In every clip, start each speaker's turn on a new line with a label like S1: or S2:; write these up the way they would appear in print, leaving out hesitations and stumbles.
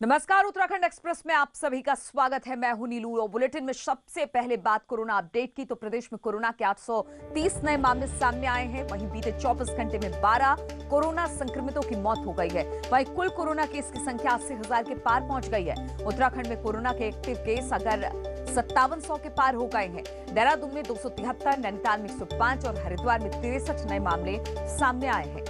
S1: नमस्कार, उत्तराखंड एक्सप्रेस में आप सभी का स्वागत है। मैं हूं नीलू और बुलेटिन में सबसे पहले बात कोरोना अपडेट की तो प्रदेश में कोरोना के 830 नए मामले सामने आए हैं। वहीं बीते 24 घंटे में 12 कोरोना संक्रमितों की मौत हो गई है। वहीं कुल कोरोना केस की संख्या 80,000 के पार पहुंच गई है। उत्तराखंड में कोरोना के एक्टिव केस अगर 5700 के पार हो गए हैं। देहरादून में 273, नैनीताल में 105 और हरिद्वार में 63 नए मामले सामने आए हैं।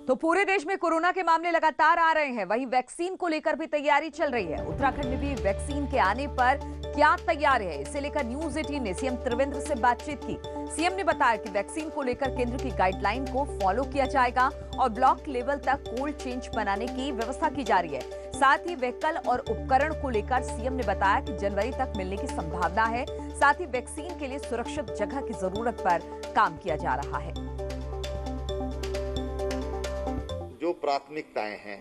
S1: तो पूरे देश में कोरोना के मामले लगातार आ रहे हैं। वहीं वैक्सीन को लेकर भी तैयारी चल रही है। उत्तराखंड में भी वैक्सीन के आने पर क्या तैयार है, इसे लेकर न्यूज 18 ने सीएम त्रिवेंद्र से बातचीत की। सीएम ने बताया कि वैक्सीन को लेकर केंद्र की गाइडलाइन को फॉलो किया जाएगा और ब्लॉक लेवल तक कोल्ड चेंज बनाने की व्यवस्था की जा रही है। साथ ही व्हीकल और उपकरण को लेकर सीएम ने बताया कि जनवरी तक मिलने की संभावना है। साथ ही वैक्सीन के लिए सुरक्षित जगह की जरूरत पर काम किया जा रहा है।
S2: जो प्राथमिकताएं हैं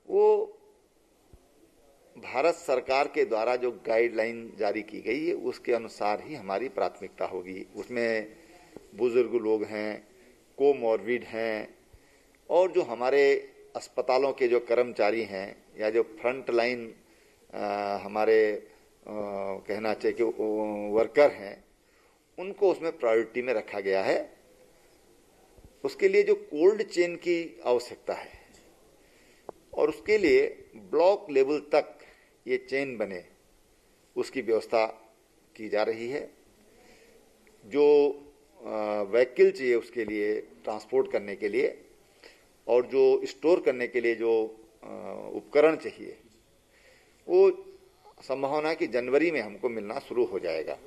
S2: वो भारत सरकार के द्वारा जो गाइडलाइन जारी की गई है उसके अनुसार ही हमारी प्राथमिकता होगी। उसमें बुजुर्ग लोग हैं, कोमॉर्बिड हैं और जो हमारे अस्पतालों के जो कर्मचारी हैं या जो फ्रंट लाइन हमारे कहना चाहिए कि वर्कर हैं, उनको उसमें प्रायोरिटी में रखा गया है। उसके लिए जो कोल्ड चेन की आवश्यकता है और उसके लिए ब्लॉक लेवल तक ये चेन बने, उसकी व्यवस्था की जा रही है। जो व्हीकल चाहिए उसके लिए ट्रांसपोर्ट करने के लिए और जो स्टोर करने के लिए जो उपकरण चाहिए वो संभावना है कि जनवरी में हमको मिलना शुरू हो जाएगा।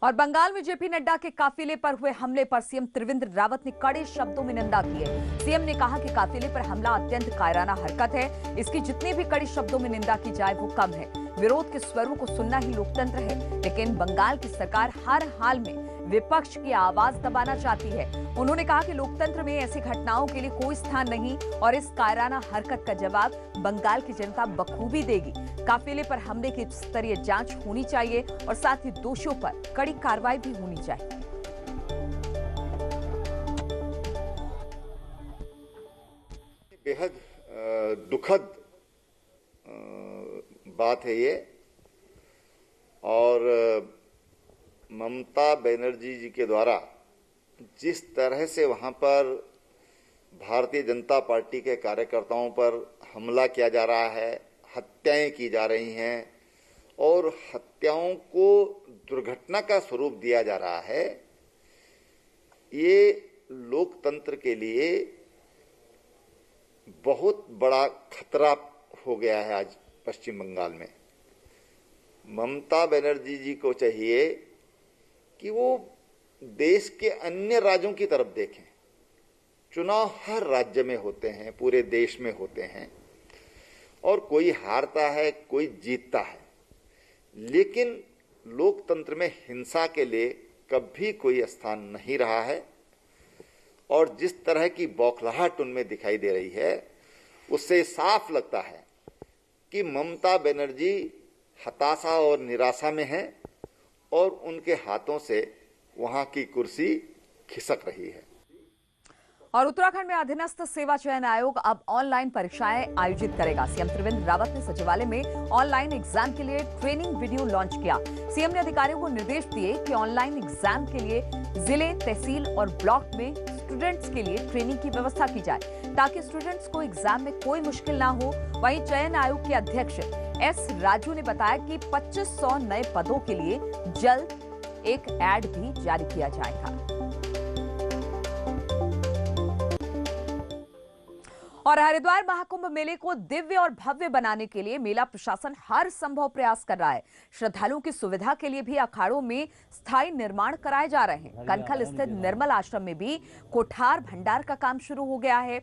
S1: और बंगाल में जेपी नड्डा के काफिले पर हुए हमले पर सीएम त्रिवेंद्र रावत ने कड़े शब्दों में निंदा की है। सीएम ने कहा कि काफिले पर हमला अत्यंत कायराना हरकत है। इसकी जितनी भी कड़ी शब्दों में निंदा की जाए वो कम है। विरोध के स्वरों को सुनना ही लोकतंत्र है, लेकिन बंगाल की सरकार हर हाल में विपक्ष की आवाज दबाना चाहती है। उन्होंने कहा कि लोकतंत्र में ऐसी घटनाओं के लिए कोई स्थान नहीं और इस कायराना हरकत का जवाब बंगाल की जनता बखूबी देगी। काफिले पर हमले की स्तरीय जांच होनी चाहिए और साथ ही दोषियों पर कड़ी कार्रवाई भी होनी चाहिए।
S2: बेहद दुखद बात है ये और ममता बनर्जी जी के द्वारा जिस तरह से वहां पर भारतीय जनता पार्टी के कार्यकर्ताओं पर हमला किया जा रहा है, हत्याएं की जा रही हैं और हत्याओं को दुर्घटना का स्वरूप दिया जा रहा है, ये लोकतंत्र के लिए बहुत बड़ा खतरा हो गया है। आज पश्चिम बंगाल में ममता बनर्जी जी को चाहिए कि वो देश के अन्य राज्यों की तरफ देखें। चुनाव हर राज्य में होते हैं, पूरे देश में होते हैं और कोई हारता है, कोई जीतता है, लेकिन लोकतंत्र में हिंसा के लिए कभी कोई स्थान नहीं रहा है। और जिस तरह की बौखलाहट उनमें दिखाई दे रही है उससे साफ लगता है कि ममता बनर्जी हताशा और निराशा में है और उनके हाथों से वहां की कुर्सी खिसक रही है।
S1: और उत्तराखंड में अधीनस्थ सेवा चयन आयोग अब ऑनलाइन परीक्षाएं आयोजित करेगा। सीएम त्रिवेंद्र रावत ने सचिवालय में ऑनलाइन एग्जाम के लिए ट्रेनिंग वीडियो लॉन्च किया। सीएम ने अधिकारियों को निर्देश दिए कि ऑनलाइन एग्जाम के लिए जिले, तहसील और ब्लॉक में स्टूडेंट्स के लिए ट्रेनिंग की व्यवस्था की जाए ताकि स्टूडेंट्स को एग्जाम में कोई मुश्किल ना हो। वहीं चयन आयोग के अध्यक्ष एस राजू ने बताया कि 2500 नए पदों के लिए जल्द एक एड भी जारी किया जाएगा। और हरिद्वार महाकुंभ मेले को दिव्य और भव्य बनाने के लिए मेला प्रशासन हर संभव प्रयास कर रहा है। श्रद्धालुओं की सुविधा के लिए भी अखाड़ों में स्थायी निर्माण कराए जा रहे हैं। कनखल स्थित निर्मल आश्रम में भी कोठार भंडार का काम शुरू हो गया है।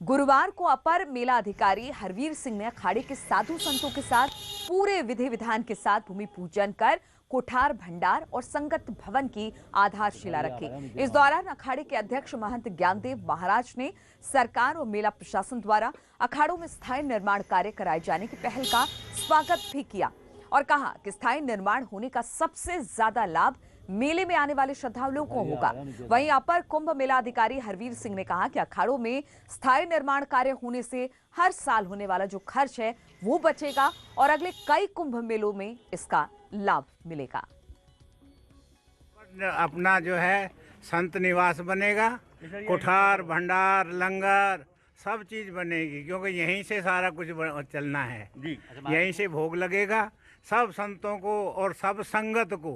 S1: गुरुवार को अपर मेला अधिकारी हरवीर सिंह ने अखाड़े के साधु संतों के साथ पूरे विधि विधान के साथ भूमि पूजन कर कोठार भंडार और संगत भवन की आधारशिला रखी। इस दौरान अखाड़े के अध्यक्ष महंत ज्ञानदेव महाराज ने सरकार और मेला प्रशासन द्वारा अखाड़ों में स्थायी निर्माण कार्य कराए जाने की पहल का स्वागत भी किया और कहा कि स्थायी निर्माण होने का सबसे ज्यादा लाभ मेले में आने वाले श्रद्धालुओं को होगा। वहीं अपर कुंभ मेला अधिकारी हरवीर सिंह ने कहा कि अखाड़ों में स्थायी निर्माण कार्य होने से हर साल होने वाला जो खर्च है वो बचेगा और अगले कई कुंभ मेलों में इसका लाभ मिलेगा।
S3: अपना जो है संत निवास बनेगा, कोठार, भंडार, लंगर सब चीज बनेगी, क्योंकि यहीं से सारा कुछ चलना है। यहीं से भोग लगेगा। सब संतों को और सब संगत को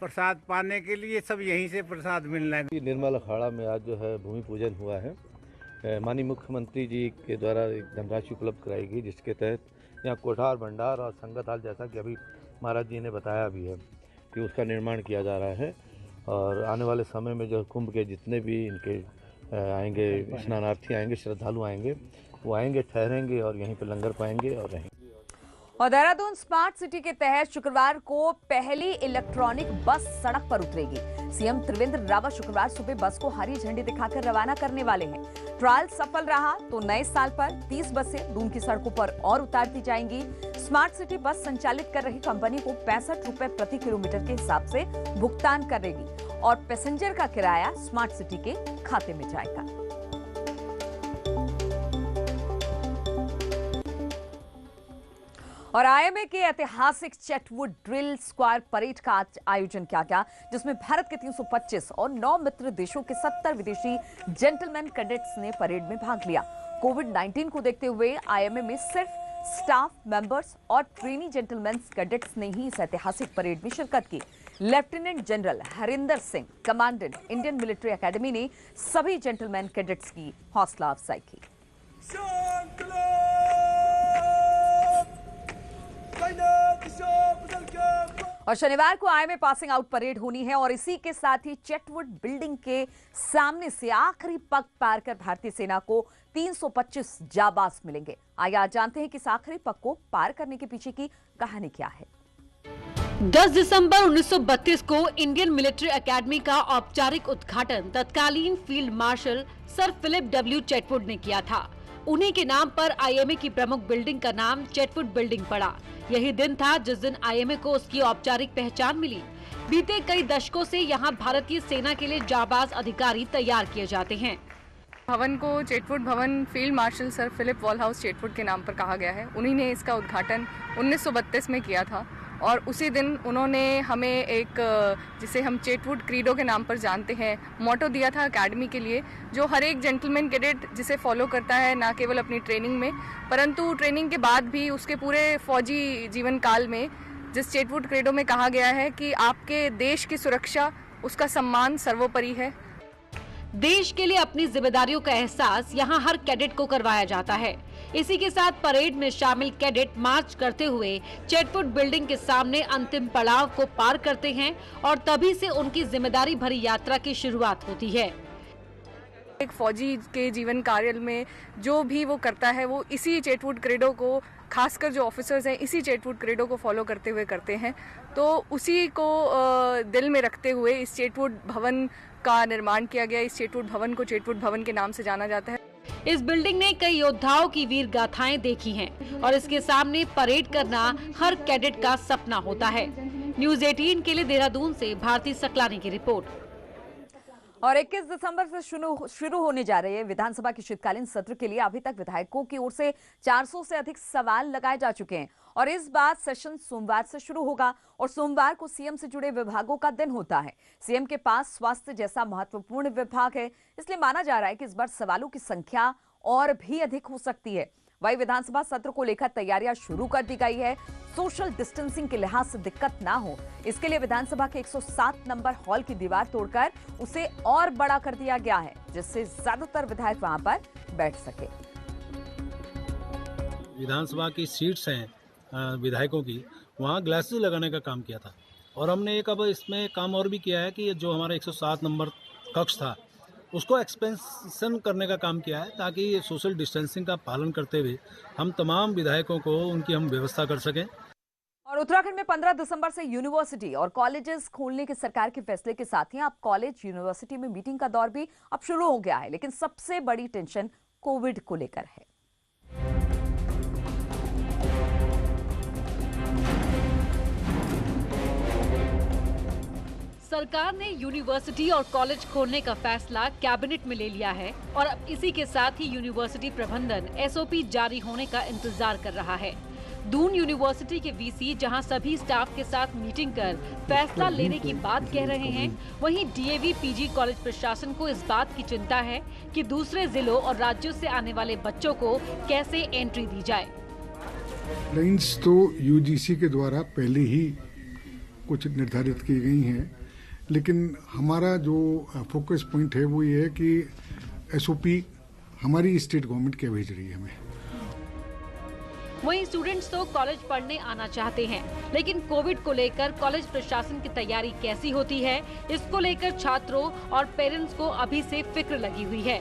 S3: प्रसाद पाने के लिए सब यहीं से प्रसाद मिलना है।
S4: निर्मल अखाड़ा में आज जो है भूमि पूजन हुआ है। माननीय मुख्यमंत्री जी के द्वारा एक धनराशि उपलब्ध कराई गई, जिसके तहत यहाँ कोठार, भंडार और संगत हाल, जैसा कि अभी महाराज जी ने बताया भी है कि उसका निर्माण किया जा रहा है। और आने वाले समय में जो कुंभ के जितने भी इनके आएंगे स्नानार्थी आएंगे, श्रद्धालु आएंगे, वो आएंगे, ठहरेंगे और यहीं पर लंगर पाएंगे और रहेंगे।
S1: और देहरादून स्मार्ट सिटी के तहत शुक्रवार को पहली इलेक्ट्रॉनिक बस सड़क पर उतरेगी। सीएम त्रिवेंद्र रावत शुक्रवार सुबह बस को हरी झंडी दिखाकर रवाना करने वाले हैं। ट्रायल सफल रहा तो नए साल पर 30 बसें दून की सड़कों पर और उतार दी जाएंगी। स्मार्ट सिटी बस संचालित कर रही कंपनी को 65 रुपए प्रति किलोमीटर के हिसाब से भुगतान करेगी और पैसेंजर का किराया स्मार्ट सिटी के खाते में जाएगा। और आईएमए के ऐतिहासिक चैटवुड ड्रिल स्क्वायर परेड का आज आयोजन किया गया, जिसमें भारत के 325 और 9 मित्र देशों के 70 विदेशी जेंटलमैन कैडेट्स ने परेड में भाग लिया। कोविड-19 को देखते हुए आईएमए में सिर्फ स्टाफ मेंबर्स और ट्रेनी जेंटलमैन कैडेट्स ने ही इस ऐतिहासिक परेड में शिरकत की। Lieutenant general Harinder Singh, commandant Indian military academy ने सभी जेंटलमैन कैडेट्स की हौसला अफजाई की। और शनिवार को आईएमए पासिंग आउट परेड होनी है और इसी के साथ ही चैटवुड बिल्डिंग के सामने से आखिरी पग पार कर भारतीय सेना को 325 जाबाज मिलेंगे। आइए आज जानते हैं कि इस आखिरी पग को पार करने के पीछे की कहानी क्या है।
S5: 10 दिसंबर 1932 को इंडियन मिलिट्री एकेडमी का औपचारिक उद्घाटन तत्कालीन field marshal sir Philip W Chatwood ने किया था। उन्हीं के नाम पर आईएमए की प्रमुख बिल्डिंग का नाम चैटवुड बिल्डिंग पड़ा। यही दिन था जिस दिन आईएमए को उसकी औपचारिक पहचान मिली। बीते कई दशकों से यहाँ भारतीय सेना के लिए जाबाज अधिकारी तैयार किए जाते हैं।
S6: भवन को चैटवुड भवन field marshal sir Philip Walhouse Chetwode के नाम पर कहा गया है। उन्हीं ने इसका उद्घाटन 1932 में किया था और उसी दिन उन्होंने हमें एक, जिसे हम चैटवुड क्रीडो के नाम पर जानते हैं, मोटो दिया था एकेडमी के लिए, जो हर एक जेंटलमैन कैडेट जिसे फॉलो करता है, ना केवल अपनी ट्रेनिंग में परंतु ट्रेनिंग के बाद भी उसके पूरे फौजी जीवन काल में। जिस चैटवुड क्रीडो में कहा गया है कि आपके देश की सुरक्षा, उसका सम्मान सर्वोपरि है।
S5: देश के लिए अपनी जिम्मेदारियों का एहसास यहाँ हर कैडेट को करवाया जाता है। इसी के साथ परेड में शामिल कैडेट मार्च करते हुए चैटवुड बिल्डिंग के सामने अंतिम पड़ाव को पार करते हैं और तभी से उनकी जिम्मेदारी भरी यात्रा की शुरुआत होती है।
S6: एक फौजी के जीवन कार्य में जो भी वो करता है, वो इसी चैटवुड क्रीडो को, खासकर जो ऑफिसर्स हैं, इसी चैटवुड क्रीडो को फॉलो करते हुए करते हैं। तो उसी को दिल में रखते हुए इस चैटवुड भवन का निर्माण किया गया। इस चैटवुड भवन को चैटवुड भवन के नाम से जाना जाता है।
S5: इस बिल्डिंग ने कई योद्धाओं की वीर गाथाएं देखी हैं और इसके सामने परेड करना हर कैडेट का सपना होता है। न्यूज़ 18 के लिए देहरादून से भारती सकलानी की रिपोर्ट।
S1: और 21 दिसंबर से शुरू होने जा रहे विधानसभा के शीतकालीन सत्र के लिए अभी तक विधायकों की ओर से 400 से अधिक सवाल लगाए जा चुके हैं और इस बार सेशन सोमवार से शुरू होगा और सोमवार को सीएम से जुड़े विभागों का दिन होता है। सीएम के पास स्वास्थ्य जैसा महत्वपूर्ण विभाग है, इसलिए माना जा रहा है कि इस बार सवालों की संख्या और भी अधिक हो सकती है। वही विधानसभा सत्र को लेकर तैयारियां शुरू कर दी गई है। सोशल डिस्टेंसिंग के लिहाज से दिक्कत ना हो, इसके लिए विधानसभा के 107 नंबर हॉल की दीवार तोड़कर उसे और बड़ा कर दिया गया है, जिससे ज्यादातर विधायक वहां पर बैठ सके।
S7: विधानसभा की सीट्स हैं विधायकों की, वहाँ ग्लासेस लगाने का काम किया था और हमने एक अब इसमें काम और भी किया है कि जो हमारा 107 नंबर कक्ष था उसको एक्सपेंशन करने का काम किया है, ताकि सोशल डिस्टेंसिंग का पालन करते हुए हम तमाम विधायकों को उनकी हम व्यवस्था कर सकें।
S1: और उत्तराखंड में 15 दिसंबर से यूनिवर्सिटी और कॉलेजेस खोलने के सरकार के फैसले के साथ ही अब कॉलेज यूनिवर्सिटी में मीटिंग का दौर भी अब शुरू हो गया है, लेकिन सबसे बड़ी टेंशन कोविड को लेकर है।
S5: सरकार ने यूनिवर्सिटी और कॉलेज खोलने का फैसला कैबिनेट में ले लिया है और अब इसी के साथ ही यूनिवर्सिटी प्रबंधन एसओपी जारी होने का इंतजार कर रहा है। दून यूनिवर्सिटी के वीसी जहां सभी स्टाफ के साथ मीटिंग कर फैसला लेने की बात कह रहे हैं, वहीं डीएवी पीजी कॉलेज प्रशासन को इस बात की चिंता है कि दूसरे जिलों और राज्यों से आने वाले बच्चों को कैसे एंट्री दी जाए।
S8: लाइन्स तो यूजीसी के द्वारा पहले ही कुछ निर्धारित की गई हैं, लेकिन हमारा जो फोकस पॉइंट है वो ये है कि एसओपी हमारी स्टेट गवर्नमेंट क्या भेज रही है हमें।
S5: वहीं स्टूडेंट्स तो कॉलेज पढ़ने आना चाहते हैं, लेकिन कोविड को लेकर कॉलेज प्रशासन की तैयारी कैसी होती है, इसको लेकर छात्रों और पेरेंट्स को अभी से फिक्र लगी हुई है।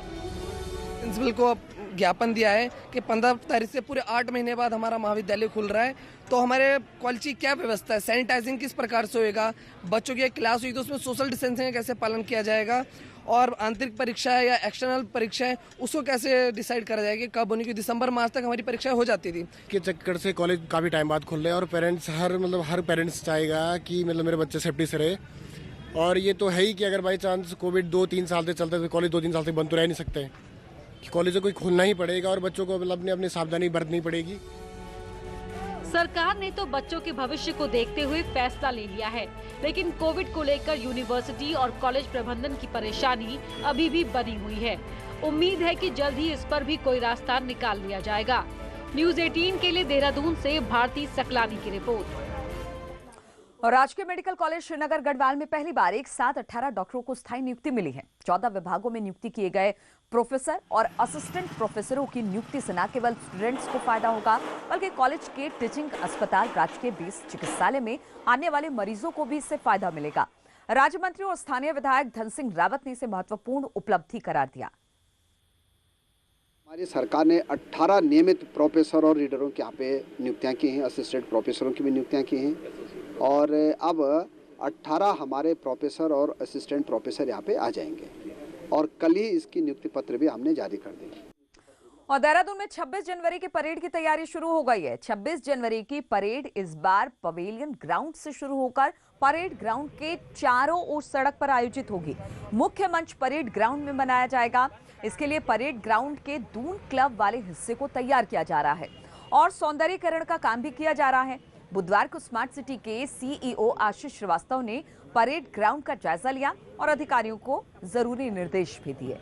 S9: प्रिंसिपल को ज्ञापन दिया है कि 15 तारीख से पूरे 8 महीने बाद हमारा महाविद्यालय खुल रहा है, तो हमारे कॉलेज की क्या व्यवस्था है, सैनिटाइजिंग किस प्रकार से होएगा, बच्चों की क्लास हुई तो उसमें सोशल डिस्टेंसिंग कैसे पालन किया जाएगा, और आंतरिक परीक्षा है या एक्सटर्नल परीक्षा है उसको कैसे डिसाइड करा जाएगा, कब होनी, क्योंकि दिसंबर मार्च तक हमारी परीक्षा हो जाती थी।
S10: के चक्कर से कॉलेज काफ़ी टाइम बाद खुल रहे हैं और पेरेंट्स हर पेरेंट्स चाहेगा कि मेरे बच्चे सेफ्टी से रहे। और ये तो है ही कि अगर बाई चांस कोविड 2-3 साल से चलता है तो कॉलेज 2-3 साल से बंद तो रह नहीं सकते, कि कॉलेज को खोलना ही पड़ेगा और बच्चों को अपनी सावधानी बरतनी पड़ेगी।
S5: सरकार ने तो बच्चों के भविष्य को देखते हुए फैसला ले लिया है, लेकिन कोविड को लेकर यूनिवर्सिटी और कॉलेज प्रबंधन की परेशानी अभी भी बनी हुई है। उम्मीद है कि जल्द ही इस पर भी कोई रास्ता निकाल लिया जाएगा। न्यूज़ 18 के लिए देहरादून से भारती सकलानी की रिपोर्ट।
S1: और राजकीय मेडिकल कॉलेज श्रीनगर गढ़वाल में पहली बार एक साथ 18 डॉक्टरों को स्थायी नियुक्ति मिली है। 14 विभागों में नियुक्ति किए गए प्रोफेसर और असिस्टेंट प्रोफेसरों की नियुक्ति से न केवल स्टूडेंट्स को फायदा होगा, बल्कि कॉलेज के टीचिंग अस्पताल राजकीय बेस चिकित्सालय में आने वाले मरीजों को भी इससे फायदा मिलेगा। राज्य मंत्री और स्थानीय विधायक धन सिंह रावत ने इसे महत्वपूर्ण उपलब्धि करार दिया।
S11: हमारी सरकार ने 18 नियमित प्रोफेसर और रीडरों के यहाँ पे नियुक्तियाँ की हैं, असिस्टेंट प्रोफेसरों की भी नियुक्तियाँ की हैं, और अब 18 हमारे प्रोफेसर और असिस्टेंट प्रोफेसर यहाँ पे आ जाएंगे और कल ही इसकी नियुक्ति पत्र भी हमने जारी कर दी।
S1: और देहरादून में 26 जनवरी की परेड की तैयारी शुरू हो गई है। 26 जनवरी की परेड इस बार पवेलियन ग्राउंड से शुरू होकर परेड ग्राउंड के चारों ओर सड़क पर आयोजित होगी। मुख्य मंच परेड ग्राउंड में बनाया जाएगा। इसके लिए परेड ग्राउंड के दून क्लब वाले हिस्से को तैयार किया जा रहा है और सौंदर्यीकरण का काम भी किया जा रहा है। बुधवार को स्मार्ट सिटी के सीईओ आशीष श्रीवास्तव ने परेड ग्राउंड का जायजा लिया और अधिकारियों को जरूरी निर्देश भी दिए।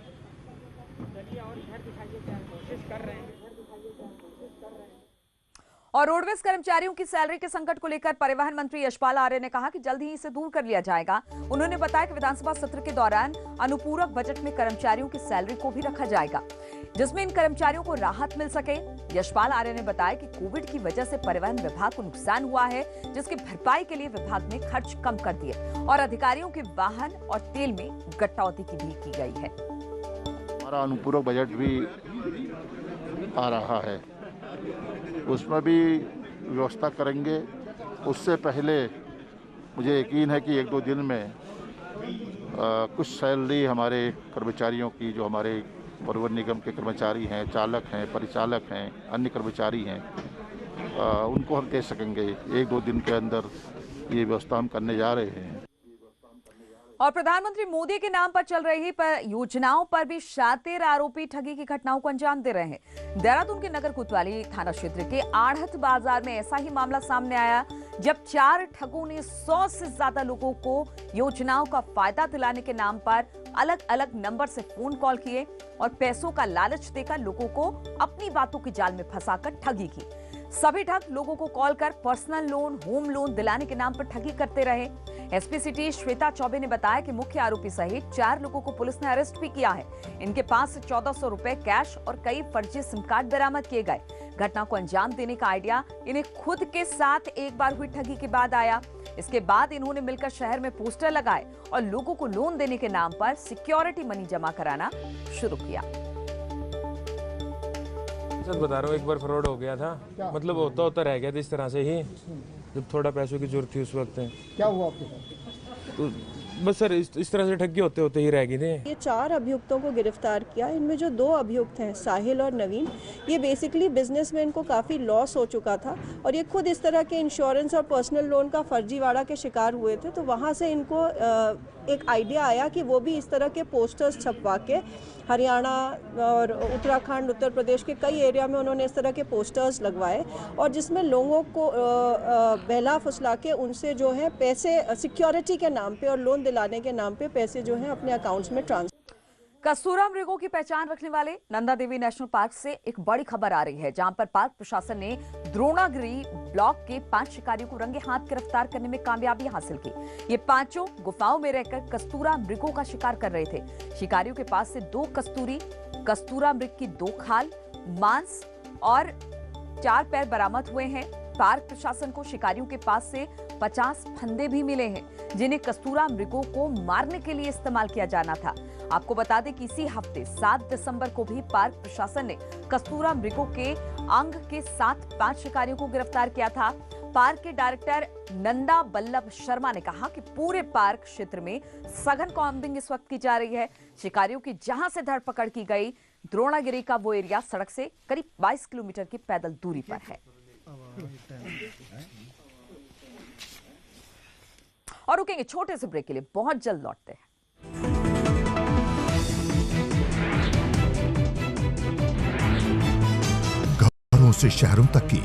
S1: और रोडवेज कर्मचारियों की सैलरी के संकट को लेकर परिवहन मंत्री यशपाल आर्य ने कहा कि जल्द ही इसे दूर कर लिया जाएगा। उन्होंने बताया कि विधानसभा सत्र के दौरान अनुपूरक बजट में कर्मचारियों की सैलरी को भी रखा जाएगा, जिसमें इन कर्मचारियों को राहत मिल सके। यशपाल आर्य ने बताया कि कोविड की वजह से परिवहन विभाग को नुकसान हुआ है, जिसकी भरपाई के लिए विभाग ने खर्च कम कर दिए और अधिकारियों के वाहन और तेल में कटौती की भी की गई है।
S12: हमारा अनुपूरक बजट भी आ रहा है, उसमें भी व्यवस्था करेंगे। उससे पहले मुझे यकीन है कि 1-2 दिन में कुछ सैलरी हमारे कर्मचारियों की, जो हमारे परिवहन निगम के कर्मचारी हैं, चालक हैं, परिचालक हैं, अन्य कर्मचारी हैं, उनको हम दे सकेंगे। 1-2 दिन के अंदर ये व्यवस्था हम करने जा रहे हैं।
S1: और प्रधानमंत्री मोदी के नाम पर चल रही योजनाओं पर भी शातिर आरोपी ठगी की घटनाओं को अंजाम दे रहे हैं। देहरादून के नगर कोतवाली थाना क्षेत्र के आढ़त बाजार में ऐसा ही मामला सामने आया, जब 4 ठगों ने 100 से ज्यादा लोगों को योजनाओं का फायदा दिलाने के नाम पर अलग अलग नंबर से फोन कॉल किए और पैसों का लालच देकर लोगों को अपनी बातों के जाल में फंसाकर ठगी की। सभी ठग लोगों को कॉल कर पर्सनल लोन, होम लोन दिलाने के नाम पर ठगी करते रहे। एसपी सिटी श्वेता चौबे ने बताया कि मुख्य आरोपी सहित 4 लोगों को पुलिस ने अरेस्ट भी किया है। इनके पास से 1400 रुपए कैश और कई फर्जी सिम कार्ड बरामद किए गए। घटना को अंजाम देने का आइडिया इन्हें खुद के साथ एक बार हुई ठगी के बाद आया। इसके बाद इन्होंने मिलकर शहर में पोस्टर लगाए और लोगों को लोन देने के नाम पर सिक्योरिटी मनी जमा कराना शुरू किया।
S13: सच बता रहा हूँ, एक बार फ्रॉड हो गया था, मतलब होता रह गया था इस तरह से ही, जब थोड़ा पैसों की जरूरत थी उस वक्त।
S14: क्या हुआ आपके साथ?
S13: तो बस सर इस तरह से ठगी होते होते ही रह गए थे।
S14: ये 4 अभियुक्तों को गिरफ्तार किया। इनमें जो 2 अभियुक्त हैं साहिल और नवीन, ये बेसिकली बिजनेसमैन को काफ़ी लॉस हो चुका था और ये खुद इस तरह के इंश्योरेंस और पर्सनल लोन का फर्जीवाड़ा के शिकार हुए थे। तो वहाँ से इनको एक आइडिया आया कि वो भी इस तरह के पोस्टर्स छपवा के हरियाणा और उत्तराखंड, उत्तर प्रदेश के कई एरिया में उन्होंने इस तरह के पोस्टर्स लगवाए और जिसमें लोगों को बहला फुसला के उनसे जो है पैसे सिक्योरिटी के नाम पे और लोन दिलाने के नाम पे पैसे जो है अपने अकाउंट्स में ट्रांसफर।
S1: कस्तूरा मृगों की पहचान रखने वाले नंदा देवी नेशनल पार्क से एक बड़ी खबर आ रही है, जहां पर पार्क प्रशासन ने द्रोणागिरी ब्लॉक के 5 शिकारियों को रंगे हाथ गिरफ्तार करने में कामयाबी हासिल की। ये पांचों गुफाओं में रहकर कस्तूरा मृगों का शिकार कर रहे थे। शिकारियों के पास से 2 कस्तूरी, कस्तूरा मृग की 2 खाल, मांस और 4 पैर बरामद हुए हैं। पार्क प्रशासन को शिकारियों के पास से 50 फंदे भी मिले हैं, जिन्हें कस्तूरा मृगों को मारने के लिए इस्तेमाल किया जाना था। आपको बता दें कि इसी हफ्ते 7 दिसंबर को भी पार्क प्रशासन ने कस्तूरा मृगों के अंग के साथ 5 शिकारियों को गिरफ्तार किया था। पार्क के डायरेक्टर नंदा बल्लभ शर्मा ने कहा कि पूरे पार्क क्षेत्र में सघन कॉम्बिंग इस वक्त की जा रही है। शिकारियों की जहां से धरपकड़ की गई, द्रोणागिरी का वो एरिया सड़क से करीब 22 किलोमीटर की पैदल दूरी पर है। और रुकेंगे छोटे से ब्रेक के लिए, बहुत जल्द लौटते हैं।
S15: घरों से शहरों तक की